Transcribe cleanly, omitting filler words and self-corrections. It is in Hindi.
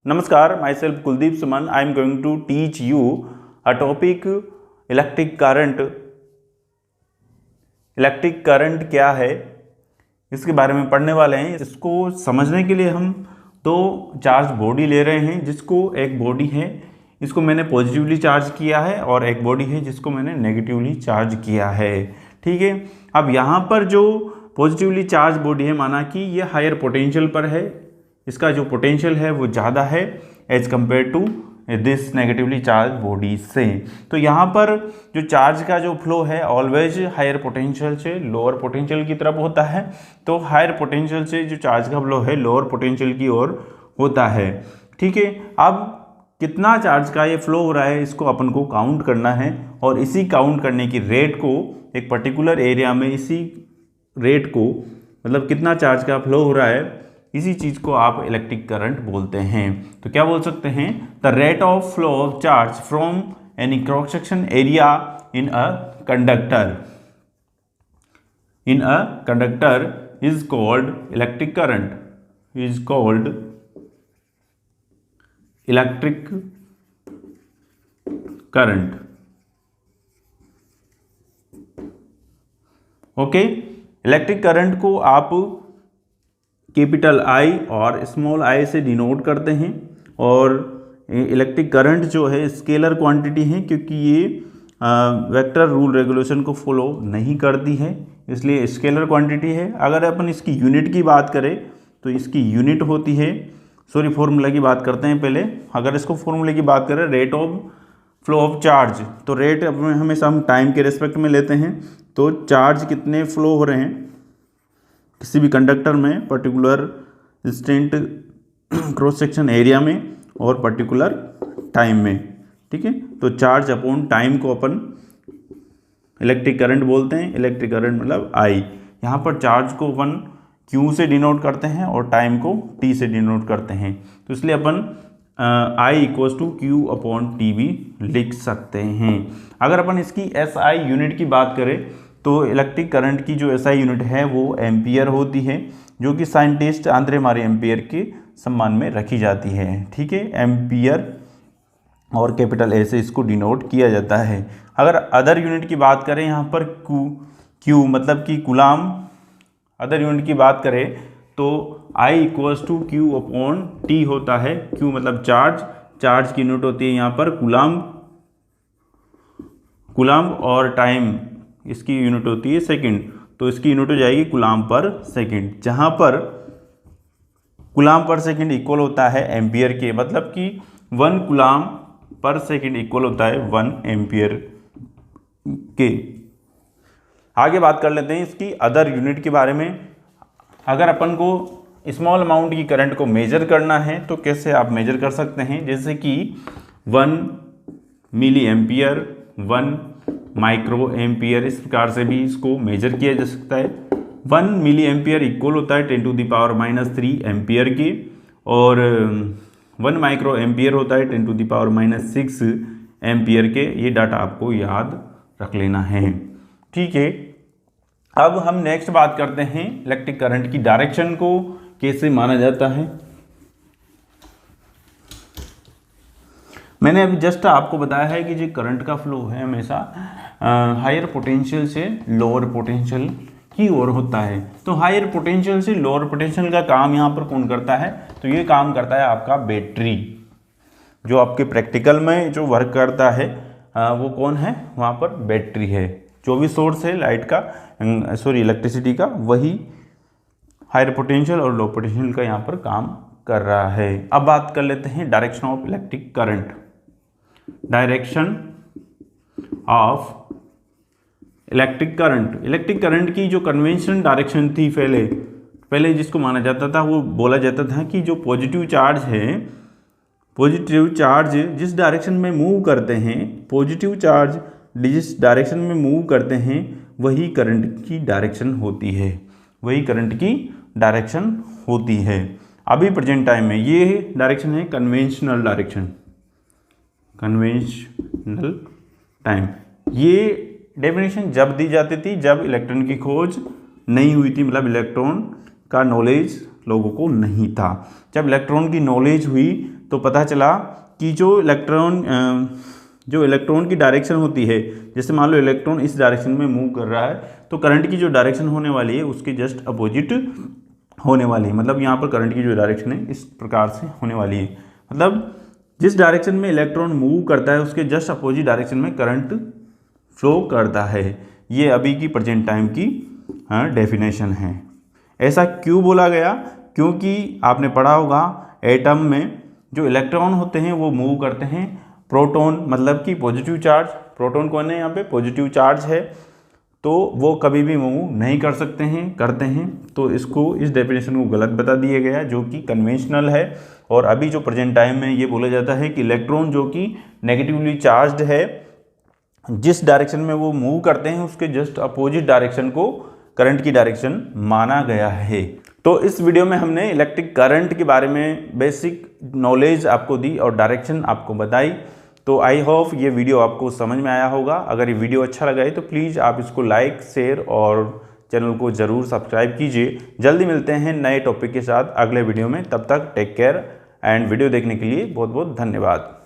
Namaskar, myself Kuldeep Suman. I am going to teach you a topic electric current. Electric current क्या है इसके बारे में पढ़ने वाले हैं। इसको समझने के लिए हम दो चार्ज बॉडी ले रहे हैं, जिसको एक बॉडी है इसको मैंने पॉजिटिवली चार्ज किया है और एक बॉडी है जिसको मैंने नेगेटिवली चार्ज किया है। ठीक है, अब यहाँ पर जो पॉजिटिवली चार्ज बॉडी है, माना कि ये हायर पोटेंशियल पर है, इसका जो पोटेंशियल है वो ज़्यादा है as compare to this negatively charge body से। तो यहाँ पर जो चार्ज का जो फ्लो है ऑलवेज हायर पोटेंशियल से लोअर पोटेंशियल की तरफ होता है। तो हायर पोटेंशियल से जो चार्ज का फ्लो है लोअर पोटेंशियल की ओर होता है। ठीक है, अब कितना चार्ज का ये फ्लो हो रहा है इसको अपन को काउंट करना है, और इसी काउंट करने की रेट को एक पर्टिकुलर एरिया में इसी रेट को मतलब कितना चार्ज का फ्लो हो रहा है इसी चीज़ को आप इलेक्ट्रिक करंट बोलते हैं। तो क्या बोल सकते हैं, the rate of flow of charge from any cross section area in a conductor is called electric current, is called electric current. Okay, electric current को आप कैपिटल आई और स्मॉल आई से डिनोट करते हैं, और इलेक्ट्रिक करंट जो है स्केलर क्वांटिटी है क्योंकि ये वेक्टर रूल रेगुलेशन को फॉलो नहीं करती है, इसलिए स्केलर क्वांटिटी है। अगर अपन इसकी यूनिट की बात करें तो इसकी यूनिट होती है, फॉर्मूला की बात करते हैं पहले। अगर इसको फॉर्मूले की बात करें rate of flow of charge, तो रेट हमेशा हम टाइम के रेस्पेक्ट में लेते हैं। तो चार्ज कितने फ्लो हो रहे हैं किसी भी कंडक्टर में particular instant cross section area में और पर्टिकुलर टाइम में। ठीक है, तो चार्ज अपॉन टाइम को अपन इलेक्ट्रिक करंट बोलते हैं। इलेक्ट्रिक करंट मतलब आई। यहाँ पर चार्ज को अपन क्यू से डिनोट करते हैं और टाइम को टी से डिनोट करते हैं, तो इसलिए अपन I equals to Q upon T भी लिख सकते हैं। अगर अपन इसकी एस आई यूनिट की बात करें तो इलेक्ट्रिक करंट की जो एसआई यूनिट है वो एम्पियर होती है, जो कि साइंटिस्ट आंद्रे मारे एम्पियर के सम्मान में रखी जाती है। ठीक है, एम्पियर और कैपिटल ए से इसको डिनोट किया जाता है। अगर अदर यूनिट की बात करें यहाँ पर क्यू मतलब कि कूलाम, अदर यूनिट की बात करें तो I equals to Q upon T होता है। क्यू मतलब चार्ज, चार्ज की यूनिट होती है यहाँ पर कूलाम और टाइम इसकी यूनिट होती है सेकंड, तो इसकी यूनिट हो जाएगी कूलाम पर सेकंड, जहां पर कूलाम पर सेकंड इक्वल होता है एम्पियर के, मतलब कि 1 कूलाम पर सेकंड इक्वल होता है 1 एम्पियर के। आगे बात कर लेते हैं इसकी अदर यूनिट के बारे में। अगर अपन को स्मॉल अमाउंट की करंट को मेजर करना है तो कैसे आप मेजर कर सकते हैं, जैसे कि 1 मिली एम्पियर, 1 माइक्रो एम्पियर, इस प्रकार से भी इसको मेजर किया जा सकता है। 1 मिली एम्पियर इक्वल होता है 10⁻³ एम्पियर के, और 1 माइक्रो एम्पियर होता है 10⁻�6 एम्पियर के। ये डाटा आपको याद रख लेना है। ठीक है, अब हम नेक्स्ट बात करते हैं इलेक्ट्रिक करंट की डायरेक्शन को कैसे माना जाता है। मैंने अभी जस्ट आपको बताया है कि जो करंट का फ्लो है हमेशा हायर पोटेंशियल से लोअर पोटेंशियल की ओर होता है। तो हायर पोटेंशियल से लोअर पोटेंशियल का काम यहाँ पर कौन करता है, तो ये काम करता है आपका बैटरी। जो आपके प्रैक्टिकल में जो वर्क करता है वो कौन है, वहाँ पर बैटरी है। जो भी सोर्स है लाइट का इलेक्ट्रिसिटी का, वही हायर पोटेंशियल और लो पोटेंशियल का यहाँ पर काम कर रहा है। अब बात कर लेते हैं direction of electric current. Direction of electric current की जो कन्वेंशनल डायरेक्शन थी पहले जिसको माना जाता था, वो बोला जाता था कि जो पॉजिटिव चार्ज है, पॉजिटिव चार्ज जिस डायरेक्शन में मूव करते हैं, पॉजिटिव चार्ज जिस डायरेक्शन में मूव करते हैं वही करंट की डायरेक्शन होती है, वही करंट की डायरेक्शन होती है। अभी प्रेजेंट टाइम में ये डायरेक्शन है कन्वेंशनल डायरेक्शन, कन्वेंशनल टाइम। ये डेफिनेशन जब दी जाती थी जब इलेक्ट्रॉन की खोज नहीं हुई थी, मतलब इलेक्ट्रॉन का नॉलेज लोगों को नहीं था। जब इलेक्ट्रॉन की नॉलेज हुई तो पता चला कि जो इलेक्ट्रॉन की डायरेक्शन होती है, जैसे मान लो इलेक्ट्रॉन इस डायरेक्शन में मूव कर रहा है, तो करंट की जो डायरेक्शन होने वाली है उसके जस्ट अपोजिट होने वाली है। मतलब यहाँ पर करंट की जो डायरेक्शन है इस प्रकार से होने वाली है। मतलब जिस डायरेक्शन में इलेक्ट्रॉन मूव करता है उसके जस्ट अपोजिट डायरेक्शन में करंट फ्लो करता है। ये अभी की प्रेजेंट टाइम की डेफिनेशन है। ऐसा क्यों बोला गया? क्योंकि आपने पढ़ा होगा एटम में जो इलेक्ट्रॉन होते हैं वो मूव करते हैं प्रोटॉन, मतलब कि पॉजिटिव चार्ज। प्रोटॉन कौन है? यहाँ पे पॉजिटिव चार्ज है, तो वो कभी भी मूव नहीं कर सकते हैं, करते हैं। तो इसको, इस डेफिनेशन को गलत बता दिया गया, जो कि कन्वेंशनल है। और अभी जो प्रेजेंट टाइम में ये बोला जाता है कि इलेक्ट्रॉन जो कि नेगेटिवली चार्ज्ड है, जिस डायरेक्शन में वो मूव करते हैं उसके जस्ट अपोजिट डायरेक्शन को करंट की डायरेक्शन माना गया है। तो इस वीडियो में हमने इलेक्ट्रिक करंट के बारे में बेसिक नॉलेज आपको दी और डायरेक्शन आपको बताई। तो आई होप ये वीडियो आपको समझ में आया होगा। अगर ये वीडियो अच्छा लगा है तो प्लीज़ आप इसको लाइक, शेयर और चैनल को ज़रूर सब्सक्राइब कीजिए। जल्दी मिलते हैं नए टॉपिक के साथ अगले वीडियो में। तब तक टेक केयर एंड वीडियो देखने के लिए बहुत बहुत धन्यवाद।